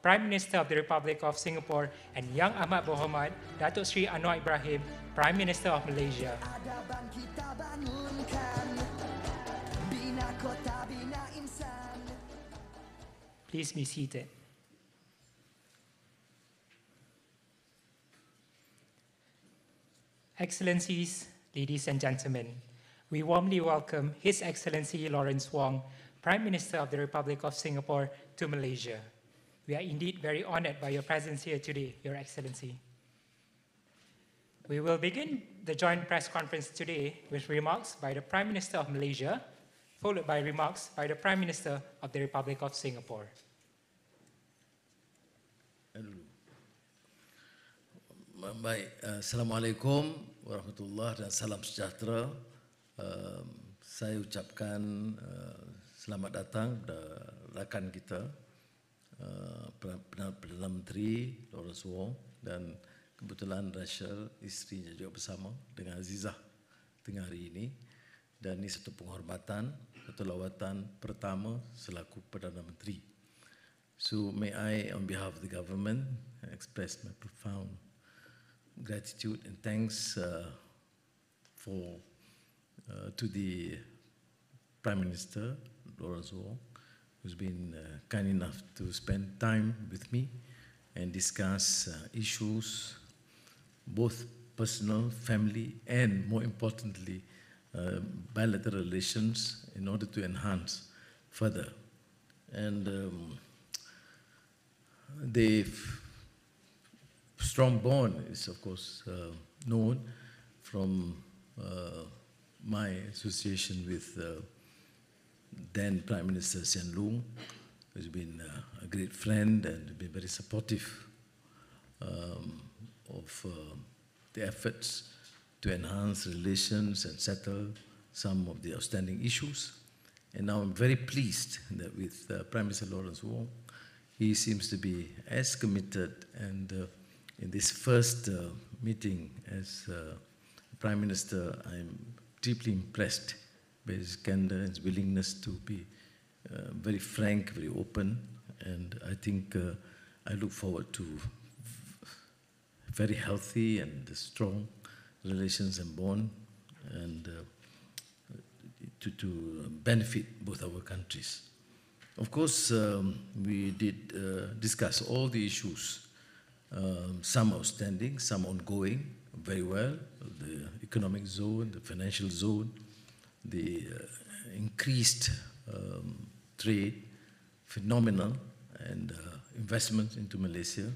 Prime Minister of the Republic of Singapore, and Yang Amat Berhormat Datuk Seri Anwar Ibrahim, Prime Minister of Malaysia. Please be seated. Excellencies, ladies and gentlemen, we warmly welcome His Excellency Lawrence Wong, Prime Minister of the Republic of Singapore, to Malaysia. We are indeed very honored by your presence here today, Your Excellency. We will begin the joint press conference today with remarks by the Prime Minister of Malaysia, followed by remarks by the Prime Minister of the Republic of Singapore. Baik, Assalamualaikum warahmatullahi dan salam sejahtera. Saya ucapkan selamat datang kepada rakan kita, Perdana Menteri Lawrence Wong, dan kebetulan Rachel, isterinya juga bersama dengan Azizah tengah hari ini. Dan ini satu penghormatan, satu lawatan pertama selaku Perdana Menteri. So may I, on behalf of the government, express my profound gratitude and thanks to the Prime Minister Lawrence Wong, who's been kind enough to spend time with me and discuss issues, both personal, family, and more importantly, bilateral relations in order to enhance further. And the strong bond is, of course, known from my association with then Prime Minister Sian Loong, who's been a great friend and been very supportive of the efforts to enhance relations and settle some of the outstanding issues. And now I'm very pleased that with Prime Minister Lawrence Wong, he seems to be as committed, and in this first meeting as Prime Minister, I'm deeply impressed by his candor and his willingness to be very frank, very open, and I think I look forward to very healthy and strong relations and bond, and to benefit both our countries. Of course, we did discuss all the issues, some outstanding, some ongoing, very well, the economic zone, the financial zone, the increased trade, phenomenal, and investment into Malaysia,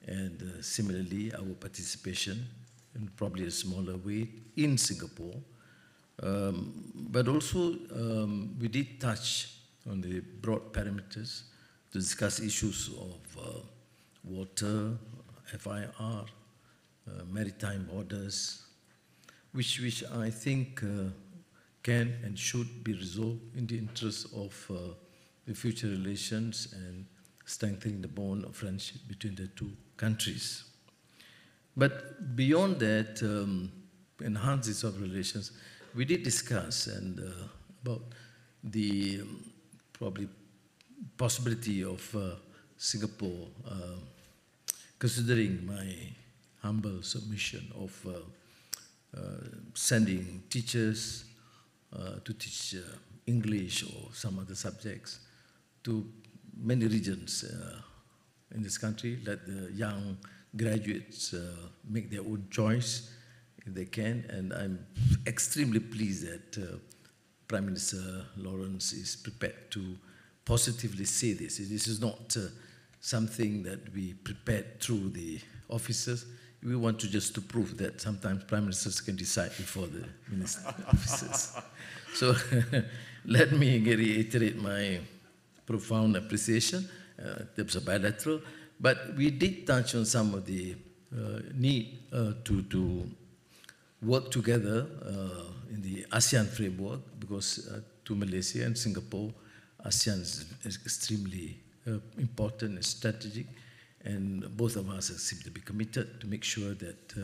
and similarly our participation in probably a smaller way in Singapore. But also we did touch on the broad parameters to discuss issues of water, FIR, maritime borders, which I think can and should be resolved in the interest of the future relations and strengthening the bond of friendship between the two countries. But beyond that, enhances of relations, we did discuss about the probably possibility of Singapore considering my humble submission of sending teachers to teach English or some other subjects to many regions in this country. Let the young graduates make their own choice if they can, and I'm extremely pleased that Prime Minister Lawrence is prepared to positively say this. This is not something that we prepared through the officers. We want to just to prove that sometimes Prime Ministers can decide before the minister officers. So let me reiterate my profound appreciation. There was a bilateral, but we did touch on some of the need to work together in the ASEAN framework, because to Malaysia and Singapore, ASEAN is extremely important and strategic, and both of us seem to be committed to make sure that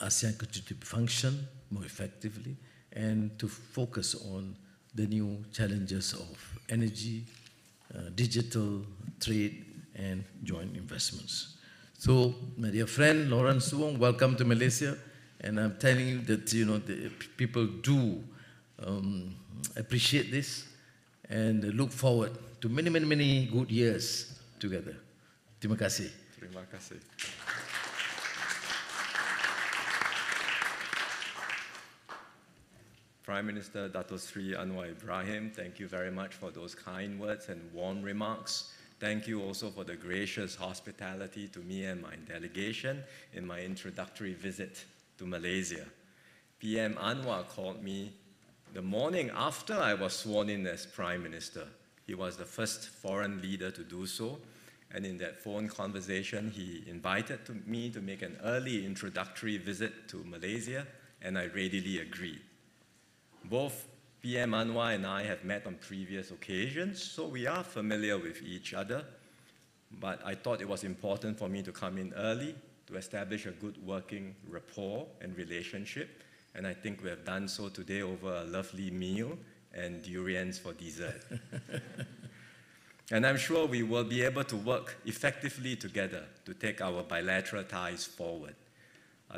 ASEAN continue to function more effectively and to focus on the new challenges of energy, digital, trade, and joint investments. So, my dear friend Lawrence Wong, welcome to Malaysia. And I'm telling you that the people do appreciate this and look forward to many, many, many good years together. Terima kasih. Terima kasih. Prime Minister Datuk Seri Anwar Ibrahim, thank you very much for those kind words and warm remarks. Thank you also for the gracious hospitality to me and my delegation in my introductory visit to Malaysia. PM Anwar called me the morning after I was sworn in as Prime Minister. He was the first foreign leader to do so, and in that phone conversation, he invited me to make an early introductory visit to Malaysia, and I readily agreed. Both PM Anwar and I have met on previous occasions, so we are familiar with each other, but I thought it was important for me to come in early to establish a good working rapport and relationship, and I think we have done so today over a lovely meal and durians for dessert. And I'm sure we will be able to work effectively together to take our bilateral ties forward.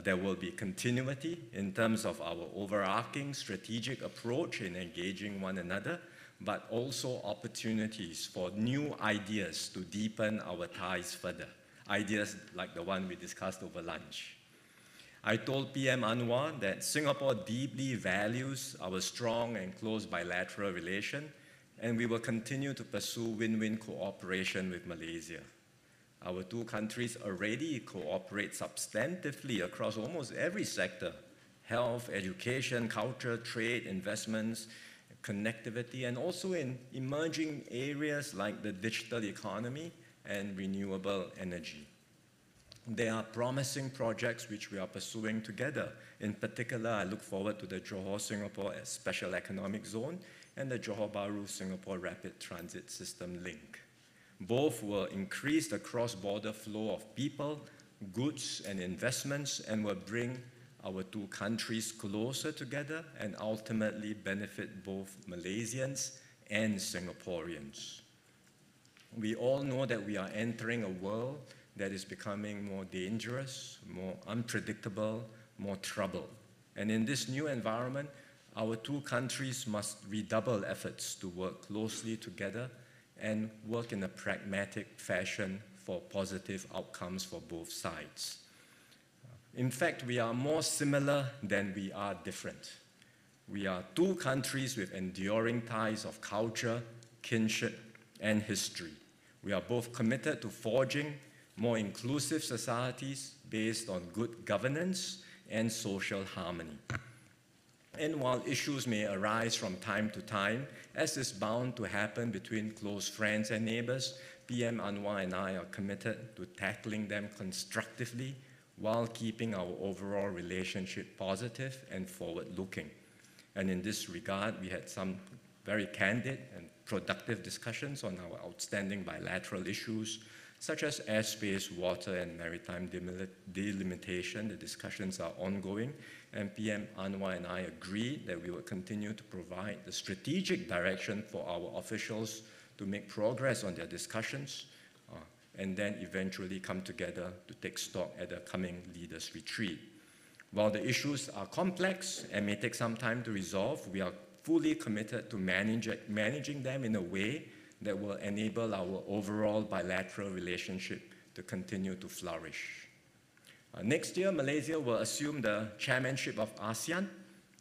There will be continuity in terms of our overarching strategic approach in engaging one another, but also opportunities for new ideas to deepen our ties further, ideas like the one we discussed over lunch. I told PM Anwar that Singapore deeply values our strong and close bilateral relation, and we will continue to pursue win-win cooperation with Malaysia. Our two countries already cooperate substantively across almost every sector: health, education, culture, trade, investments, connectivity, and also in emerging areas like the digital economy and renewable energy. There are promising projects which we are pursuing together. In particular, I look forward to the Johor-Singapore Special Economic Zone and the Johor Bahru-Singapore Rapid Transit System link. Both will increase the cross-border flow of people, goods, and investments, and will bring our two countries closer together and ultimately benefit both Malaysians and Singaporeans. We all know that we are entering a world that is becoming more dangerous, more unpredictable, more troubled. And in this new environment, our two countries must redouble efforts to work closely together and work in a pragmatic fashion for positive outcomes for both sides. In fact, we are more similar than we are different. We are two countries with enduring ties of culture, kinship, and history. We are both committed to forging more inclusive societies based on good governance and social harmony. And while issues may arise from time to time, as is bound to happen between close friends and neighbors, PM Anwar and I are committed to tackling them constructively while keeping our overall relationship positive and forward-looking. And in this regard, we had some very candid and productive discussions on our outstanding bilateral issues, such as airspace, water, and maritime delimitation. The discussions are ongoing, and PM Anwar and I agreed that we will continue to provide the strategic direction for our officials to make progress on their discussions, and then eventually come together to take stock at the coming leaders' retreat. While the issues are complex and may take some time to resolve, we are fully committed to managing them in a way that will enable our overall bilateral relationship to continue to flourish. Next year, Malaysia will assume the chairmanship of ASEAN.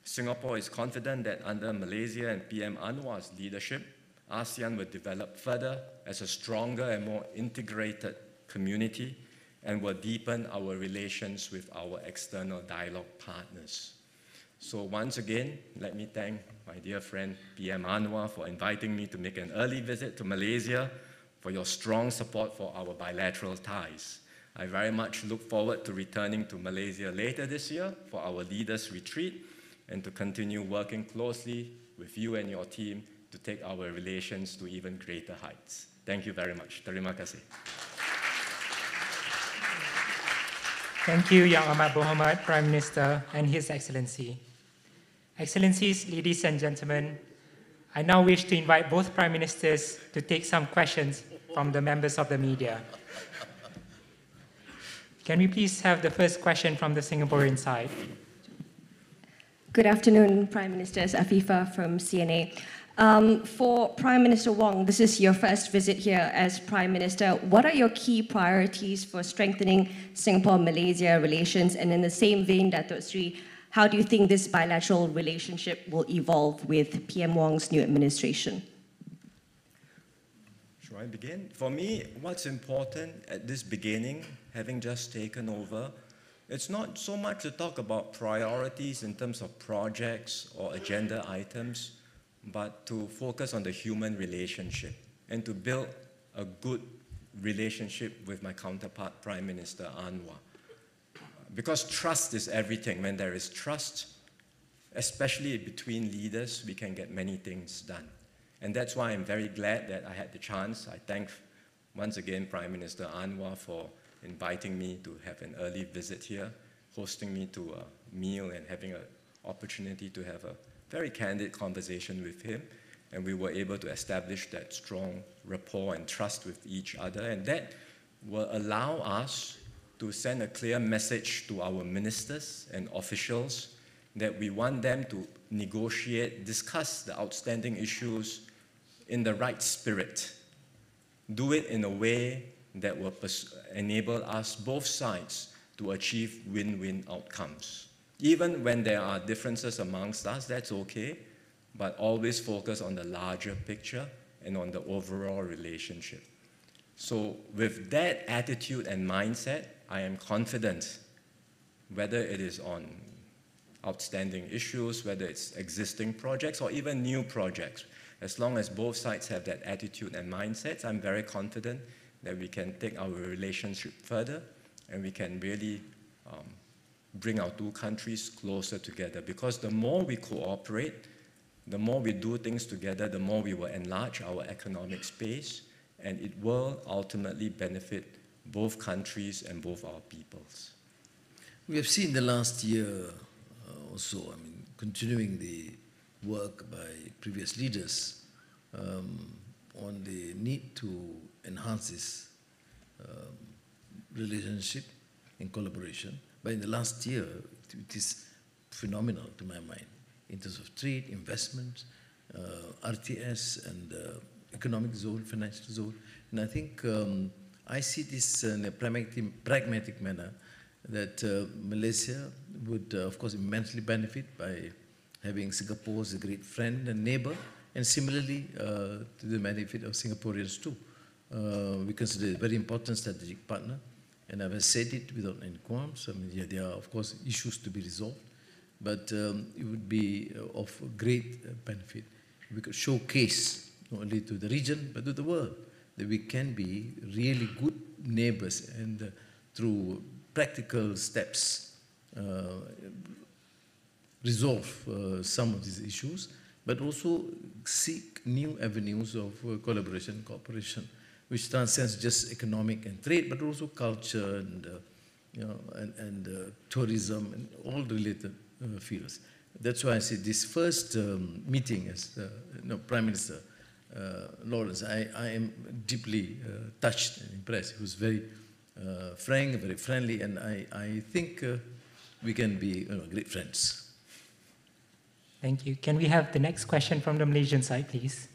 Singapore is confident that under Malaysia and PM Anwar's leadership, ASEAN will develop further as a stronger and more integrated community and will deepen our relations with our external dialogue partners. So once again, let me thank my dear friend PM Anwar for inviting me to make an early visit to Malaysia, for your strong support for our bilateral ties. I very much look forward to returning to Malaysia later this year for our leaders' retreat and to continue working closely with you and your team to take our relations to even greater heights. Thank you very much. Terima kasih. Thank you, Yang Amat Berhormat Prime Minister and His Excellency. Excellencies, ladies and gentlemen, I now wish to invite both Prime Ministers to take some questions from the members of the media. Can we please have the first question from the Singaporean side? Good afternoon, Prime Minister. It's Afifa from CNA. For Prime Minister Wong, this is your first visit here as Prime Minister. What are your key priorities for strengthening Singapore-Malaysia relations? And in the same vein, Datuk Seri, how do you think this bilateral relationship will evolve with PM Wong's new administration? Shall I begin? For me, what's important at this beginning, having just taken over, it's not so much to talk about priorities in terms of projects or agenda items, but to focus on the human relationship and to build a good relationship with my counterpart, Prime Minister Anwar. Because trust is everything. When there is trust, especially between leaders, we can get many things done. And that's why I'm very glad that I had the chance. I thank once again Prime Minister Anwar for inviting me to have an early visit here, hosting me to a meal and having an opportunity to have a very candid conversation with him. And we were able to establish that strong rapport and trust with each other. And that will allow us to send a clear message to our ministers and officials that we want them to negotiate, discuss the outstanding issues in the right spirit. Do it in a way that will enable us, both sides, to achieve win-win outcomes. Even when there are differences amongst us, that's okay, but always focus on the larger picture and on the overall relationship. So with that attitude and mindset, I am confident, whether it is on outstanding issues, whether it's existing projects or even new projects, as long as both sides have that attitude and mindset, I'm very confident that we can take our relationship further and we can really bring our two countries closer together. Because the more we cooperate, the more we do things together, the more we will enlarge our economic space, and it will ultimately benefit both countries and both our peoples. We have seen the last year also, continuing the work by previous leaders on the need to enhance this relationship and collaboration. But in the last year, it is phenomenal to my mind in terms of trade, investment, RTS, and economic zone, financial zone. And I think I see this in a pragmatic manner that Malaysia would, of course, immensely benefit by having Singapore as a great friend and neighbor, and similarly to the benefit of Singaporeans too. We consider it a very important strategic partner, and I've said it without any qualms. There are, of course, issues to be resolved, but it would be of great benefit. We could showcase not only to the region, but to the world, that we can be really good neighbors, and through practical steps resolve some of these issues, but also seek new avenues of collaboration and cooperation, which transcends just economic and trade, but also culture and tourism and all related fields. That's why I say this first meeting as Prime Minister Lawrence, I am deeply touched and impressed. He was very frank, very friendly, and I think we can be great friends. Thank you. Can we have the next question from the Malaysian side, please?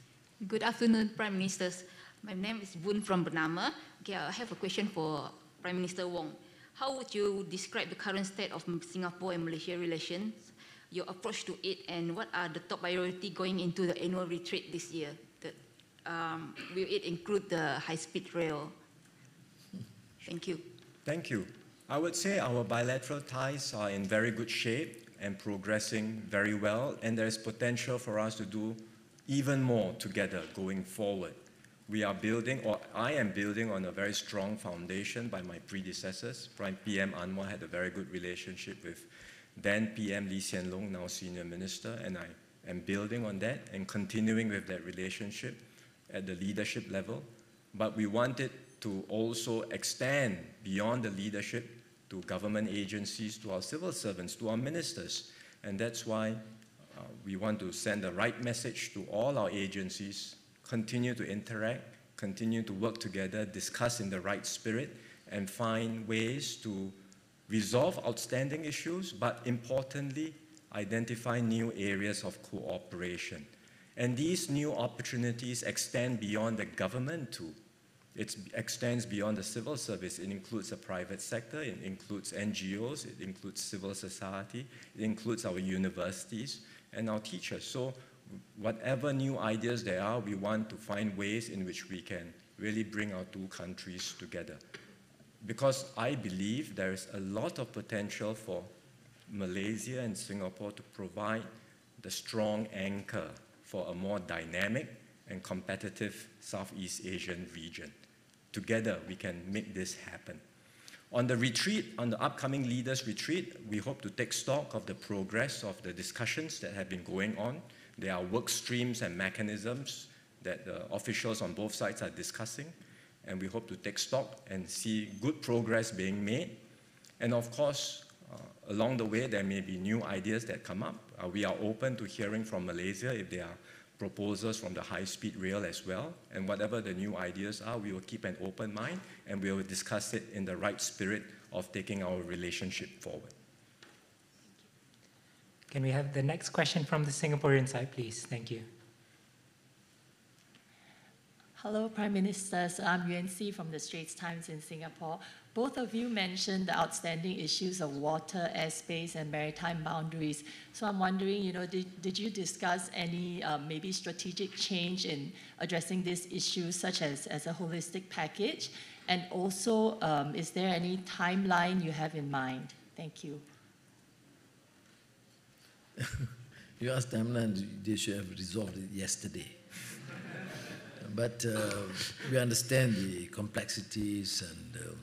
Good afternoon, Prime Ministers. My name is Boon from Bernama. Okay, I have a question for Prime Minister Wong. How would you describe the current state of Singapore and Malaysia relations, your approach to it, and what are the top priorities going into the annual retreat this year? Will it include the high-speed rail? Thank you. Thank you. I would say our bilateral ties are in very good shape and progressing very well, and there is potential for us to do even more together going forward. We are building, or I am building, on a very strong foundation by my predecessors. PM Anwar had a very good relationship with then PM Lee Hsien Loong, now Senior Minister, and I am building on that and continuing with that relationship at the leadership level. But we wanted to also extend beyond the leadership to government agencies, to our civil servants, to our ministers. And that's why we want to send the right message to all our agencies, continue to interact, continue to work together, discuss in the right spirit, and find ways to resolve outstanding issues, but importantly, identify new areas of cooperation. And these new opportunities extend beyond the government too. It extends beyond the civil service. It includes the private sector, it includes NGOs, it includes civil society, it includes our universities and our teachers. So whatever new ideas there are, we want to find ways in which we can really bring our two countries together. Because I believe there is a lot of potential for Malaysia and Singapore to provide the strong anchor for a more dynamic and competitive Southeast Asian region. Together, we can make this happen. On the retreat, on the upcoming leaders' retreat, we hope to take stock of the progress of the discussions that have been going on. There are work streams and mechanisms that the officials on both sides are discussing, and we hope to take stock and see good progress being made. And of course, along the way, there may be new ideas that come up. We are open to hearing from Malaysia if there are proposals from the high-speed rail as well. And whatever the new ideas are, we will keep an open mind and we will discuss it in the right spirit of taking our relationship forward. Can we have the next question from the Singaporean side, please? Thank you. Hello, Prime Ministers. I'm Yuan Si from the Straits Times in Singapore. Both of you mentioned the outstanding issues of water, airspace, and maritime boundaries. So I'm wondering, did you discuss any maybe strategic change in addressing these issues, such as a holistic package? And also, is there any timeline you have in mind? Thank you. You asked timeline, they should have resolved it yesterday. But we understand the complexities, and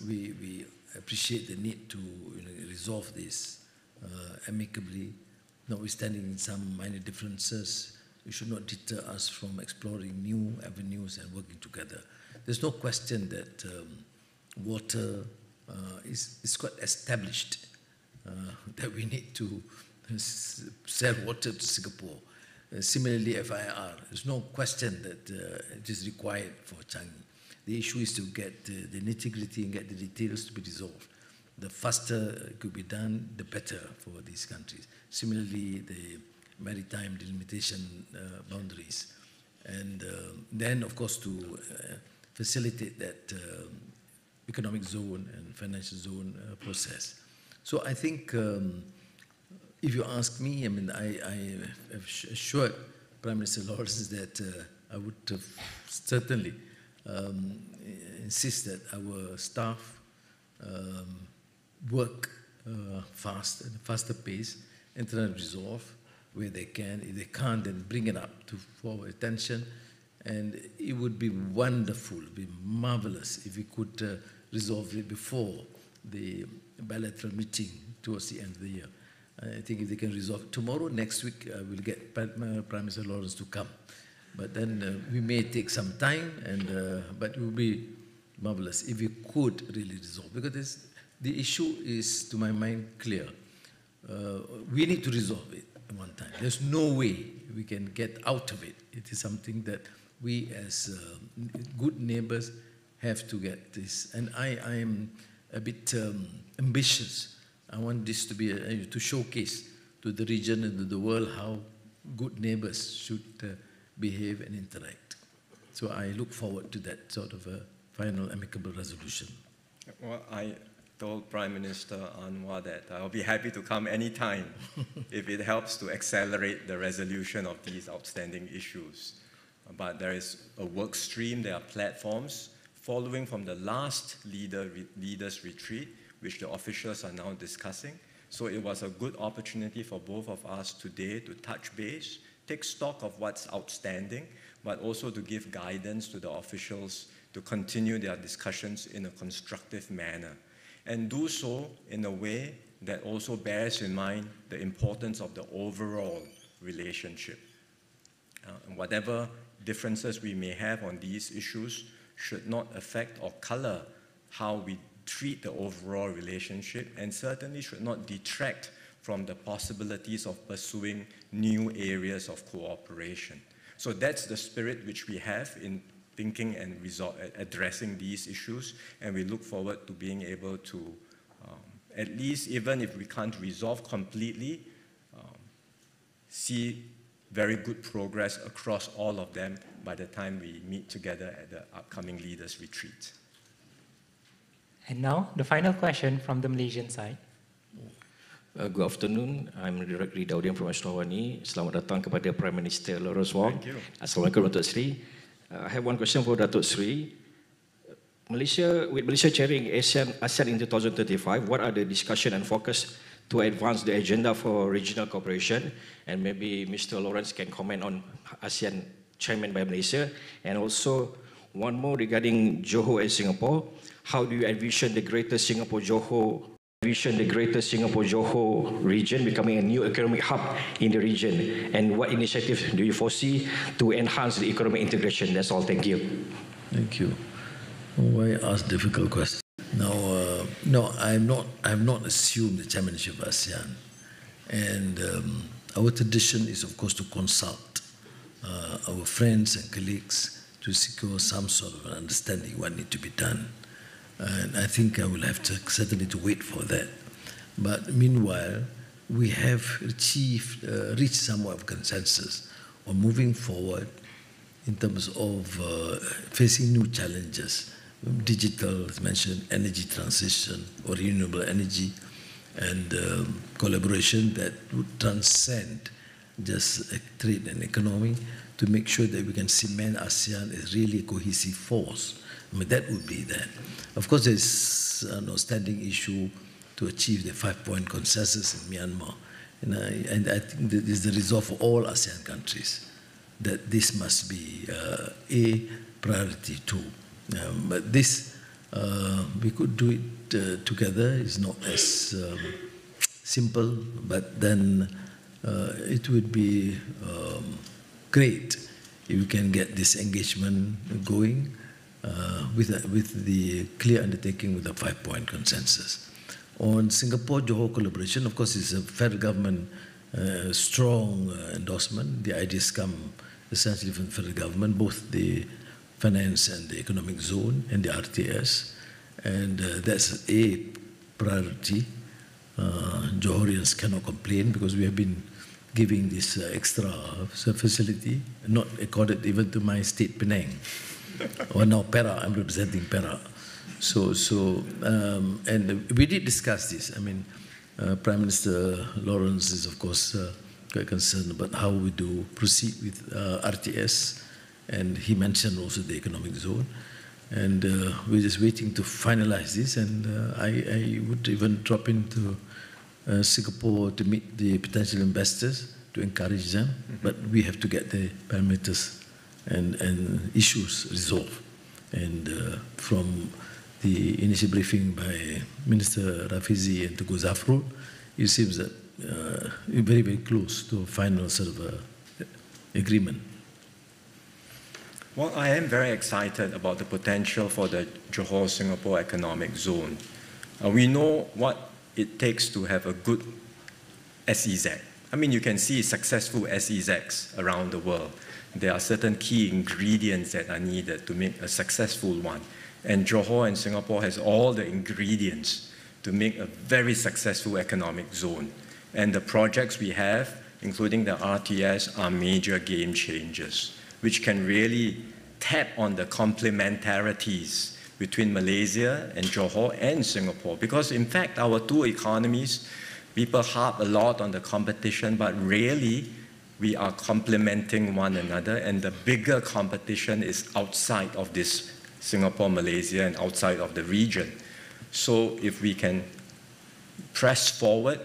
we appreciate the need to resolve this amicably, notwithstanding some minor differences. It should not deter us from exploring new avenues and working together. There's no question that water is quite established, that we need to sell water to Singapore. Similarly, FIR, there's no question that it is required for Changi. The issue is to get the nitty-gritty and get the details to be resolved. The faster it could be done, the better for these countries. Similarly, the maritime delimitation boundaries. And then, of course, to facilitate that economic zone and financial zone process. So I think if you ask me, I mean, I have assured Prime Minister Lawrence that I would certainly insist that our staff work fast, at a faster pace, and try to resolve where they can. If they can't, then bring it up for attention. And it would be wonderful, it would be marvelous if we could resolve it before the bilateral meeting towards the end of the year. I think if they can resolve tomorrow, next week, we'll get Prime Minister Lawrence to come. But then we may take some time, but it will be marvelous if we could really resolve. Because the issue is, to my mind, clear. We need to resolve it at one time. There's no way we can get out of it. It is something that we as good neighbors have to get this. And I am a bit ambitious. I want this to be to showcase to the region and to the world how good neighbors should behave and interact. So I look forward to that sort of a final amicable resolution. Well, I told Prime Minister Anwar that I'll be happy to come anytime if it helps to accelerate the resolution of these outstanding issues. But there is a work stream, there are platforms following from the last leaders retreat, which the officials are now discussing. So it was a good opportunity for both of us today to touch base, take stock of what's outstanding, but also to give guidance to the officials to continue their discussions in a constructive manner, and do so in a way that also bears in mind the importance of the overall relationship. And whatever differences we may have on these issues should not affect or color how we treat the overall relationship, and certainly should not detract from the possibilities of pursuing new areas of cooperation. So that's the spirit which we have in thinking and addressing these issues, and we look forward to being able to, at least even if we can't resolve completely, see very good progress across all of them by the time we meet together at the upcoming Leaders Retreat. And now, the final question from the Malaysian side. Good afternoon. I'm directly Daudian from Astro AWANI. Selamat datang kepada Prime Minister Lawrence Wong. Thank you. Assalamualaikum Datuk Seri. I have one question for Datuk Seri. With Malaysia chairing ASEAN in 2035, what are the discussion and focus to advance the agenda for regional cooperation? And maybe Mr. Lawrence can comment on ASEAN chairman by Malaysia. And also, one more regarding Johor and Singapore. How do you envision the greater Singapore-Johor region becoming a new economic hub in the region? And what initiatives do you foresee to enhance the economic integration? That's all. Thank you. Thank you. Why ask difficult questions? No, I've not assumed the chairmanship of ASEAN. And our tradition is, of course, to consult our friends and colleagues to secure some sort of an understanding what needs to be done. And I think I will have to certainly to wait for that. But meanwhile, we have reached somewhat of consensus on moving forward in terms of facing new challenges. Digital, as mentioned, energy transition or renewable energy, and collaboration that would transcend just trade and economy to make sure that we can cement ASEAN as really a cohesive force. I mean, that would be that. Of course, there's an outstanding issue to achieve the 5-point consensus in Myanmar. And I think that is the resolve for all ASEAN countries, that this must be a priority too. But this, we could do it together. It's not as simple, but then it would be great if we can get this engagement going with the clear undertaking with the 5-point consensus. On Singapore-Johor collaboration, of course, it's a federal government strong endorsement. The ideas come essentially from the federal government, both the finance and the economic zone and the RTS, and that's a priority. Johorians cannot complain because we have been giving this extra facility, not accorded even to my state Penang, or now Perak. I'm representing Perak. And we did discuss this. I mean, Prime Minister Lawrence is of course quite concerned about how we do proceed with RTS. And he mentioned also the economic zone. And we're just waiting to finalize this. And I would even drop into Singapore to meet the potential investors to encourage them. But we have to get the parameters and issues resolved. And from the initial briefing by Minister Rafizi and Tugu Zafrul, it seems that we're very, very close to a final sort of agreement. Well, I am very excited about the potential for the Johor-Singapore Economic Zone. We know what it takes to have a good SEZ. I mean, you can see successful SEZs around the world. There are certain key ingredients that are needed to make a successful one. And Johor and Singapore has all the ingredients to make a very successful economic zone. And the projects we have, including the RTS, are major game changers, which can really tap on the complementarities between Malaysia and Johor and Singapore. Because in fact, our two economies, people harp a lot on the competition, but really we are complementing one another, and the bigger competition is outside of this Singapore, Malaysia, and outside of the region. So if we can press forward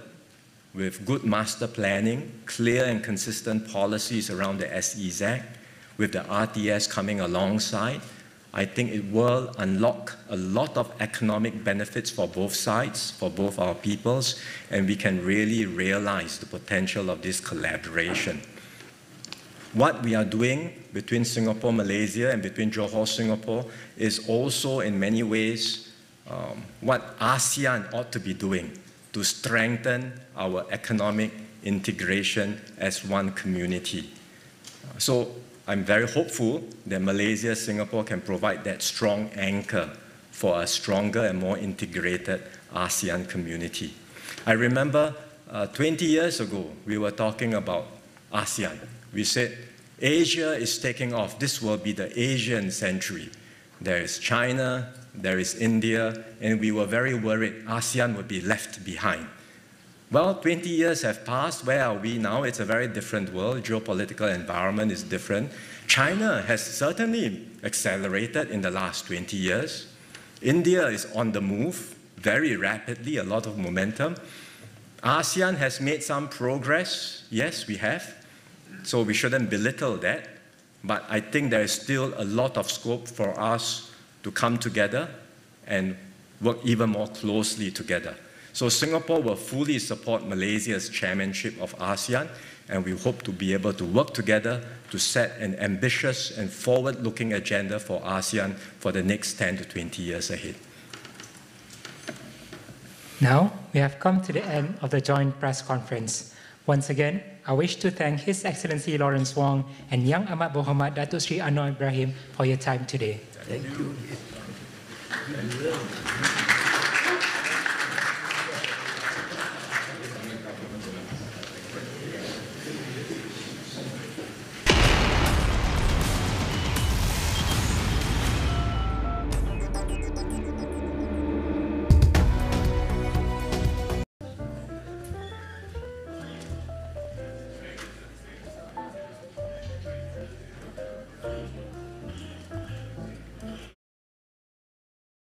with good master planning, clear and consistent policies around the SEZ, with the RTS coming alongside, I think it will unlock a lot of economic benefits for both sides, for both our peoples, and we can really realize the potential of this collaboration. What we are doing between Singapore, Malaysia, and between Johor, Singapore is also in many ways what ASEAN ought to be doing to strengthen our economic integration as one community. So I'm very hopeful that Malaysia, Singapore can provide that strong anchor for a stronger and more integrated ASEAN community. I remember 20 years ago, we were talking about ASEAN. We said, Asia is taking off. This will be the Asian century. There is China, there is India, and we were very worried ASEAN would be left behind. Well, 20 years have passed. Where are we now? It's a very different world. Geopolitical environment is different. China has certainly accelerated in the last 20 years. India is on the move very rapidly, a lot of momentum. ASEAN has made some progress. Yes, we have. So we shouldn't belittle that. But I think there is still a lot of scope for us to come together and work even more closely together. So Singapore will fully support Malaysia's chairmanship of ASEAN, and we hope to be able to work together to set an ambitious and forward-looking agenda for ASEAN for the next 10 to 20 years ahead. Now, we have come to the end of the joint press conference. Once again, I wish to thank His Excellency Lawrence Wong and Yang Amat Berhormat Datuk Seri Anwar Ibrahim for your time today. Thank you.